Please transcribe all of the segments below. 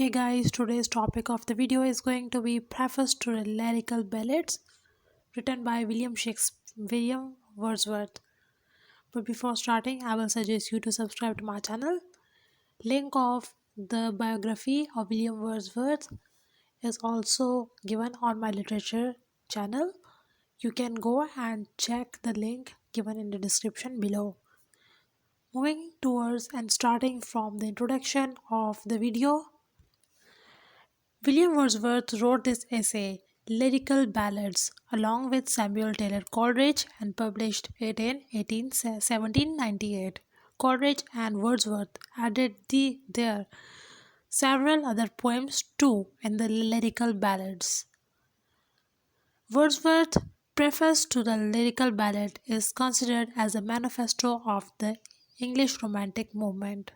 Hey guys, today's topic of the video is going to be Preface to the Lyrical Ballads written by William Wordsworth. But before starting, I will suggest you to subscribe to my channel. Link of the biography of William Wordsworth is also given on my literature channel. You can go and check the link given in the description below. Moving towards and starting from the introduction of the video, William Wordsworth wrote this essay, Lyrical Ballads, along with Samuel Taylor Coleridge and published it in 1798. Coleridge and Wordsworth added their several other poems too in the Lyrical Ballads. Wordsworth's preface to the Lyrical Ballad is considered as a manifesto of the English Romantic movement.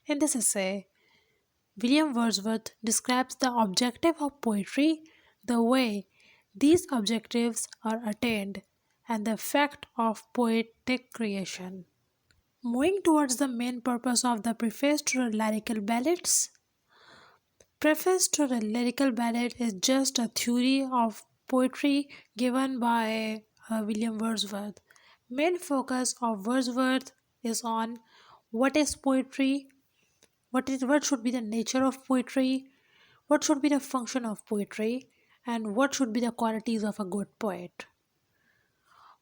In this essay, William Wordsworth describes the objective of poetry, the way these objectives are attained, and the effect of poetic creation. Moving towards the main purpose of the preface to the lyrical ballads. Preface to the lyrical ballad is just a theory of poetry given by William Wordsworth. Main focus of Wordsworth is on what is poetry, what should be the nature of poetry, what should be the function of poetry, and what should be the qualities of a good poet.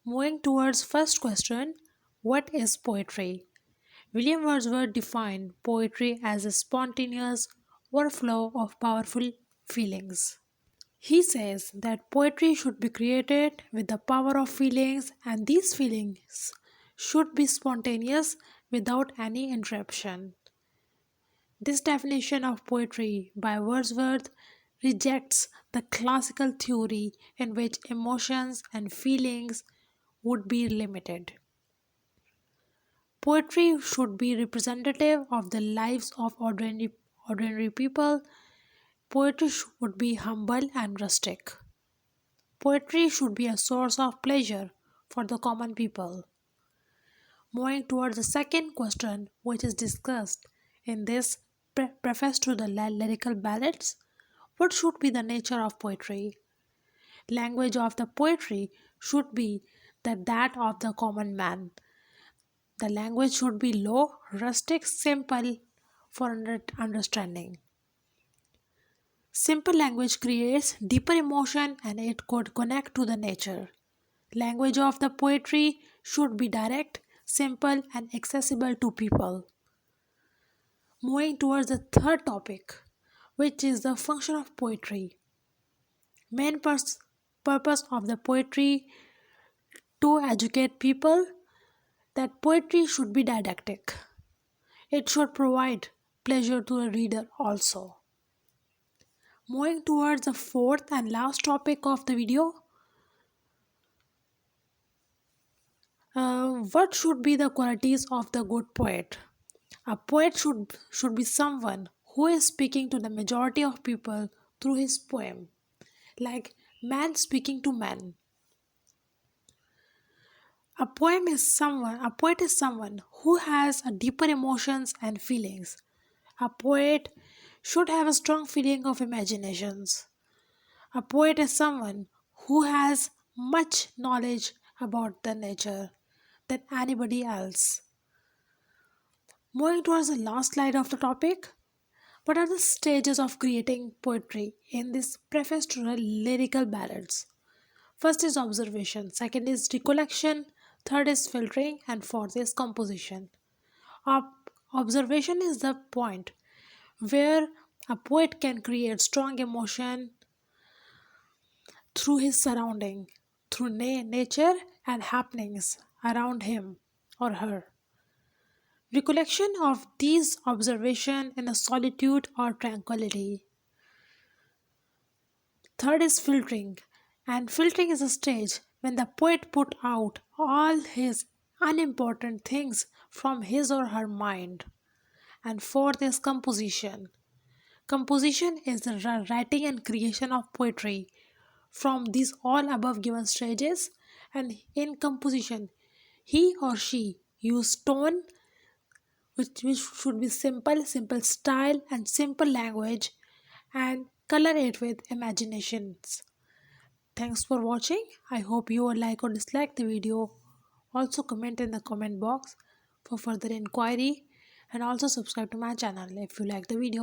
Moving towards first question, what is poetry? William Wordsworth defined poetry as a spontaneous overflow of powerful feelings. He says that poetry should be created with the power of feelings, and these feelings should be spontaneous without any interruption. This definition of poetry by Wordsworth rejects the classical theory in which emotions and feelings would be limited. Poetry should be representative of the lives of ordinary people. Poetry should be humble and rustic. Poetry should be a source of pleasure for the common people. Moving towards the second question, which is discussed in this preface to the lyrical ballads, what should be the nature of poetry? Language of the poetry should be that of the common man. The language should be low, rustic, simple for understanding. Simple language creates deeper emotion and it could connect to the nature. Language of the poetry should be direct, simple and accessible to people. Moving towards the third topic, which is the function of poetry. Main purpose of the poetry to educate people, that poetry should be didactic. It should provide pleasure to the reader also. Moving towards the fourth and last topic of the video, what should be the qualities of the good poet? A poet should be someone who is speaking to the majority of people through his poem, like man speaking to man. A poet is someone who has a deeper emotions and feelings. A poet should have a strong feeling of imaginations. A poet is someone who has much knowledge about the nature than anybody else. Moving towards the last slide of the topic, what are the stages of creating poetry in this preface to the lyrical ballads? First is observation, second is recollection, third is filtering, and fourth is composition. Observation is the point where a poet can create strong emotion through his surrounding, through nature and happenings around him or her. Recollection of these observation in a solitude or tranquility. Third is filtering, and filtering is a stage when the poet put out all his unimportant things from his or her mind. And fourth is composition. Composition is the writing and creation of poetry from these all above given stages, and in composition he or she use tone, which should be simple style and simple language, and color it with imaginations. Thanks for watching. I hope you will like or dislike the video. Also comment in the comment box for further inquiry, and also subscribe to my channel if you like the video.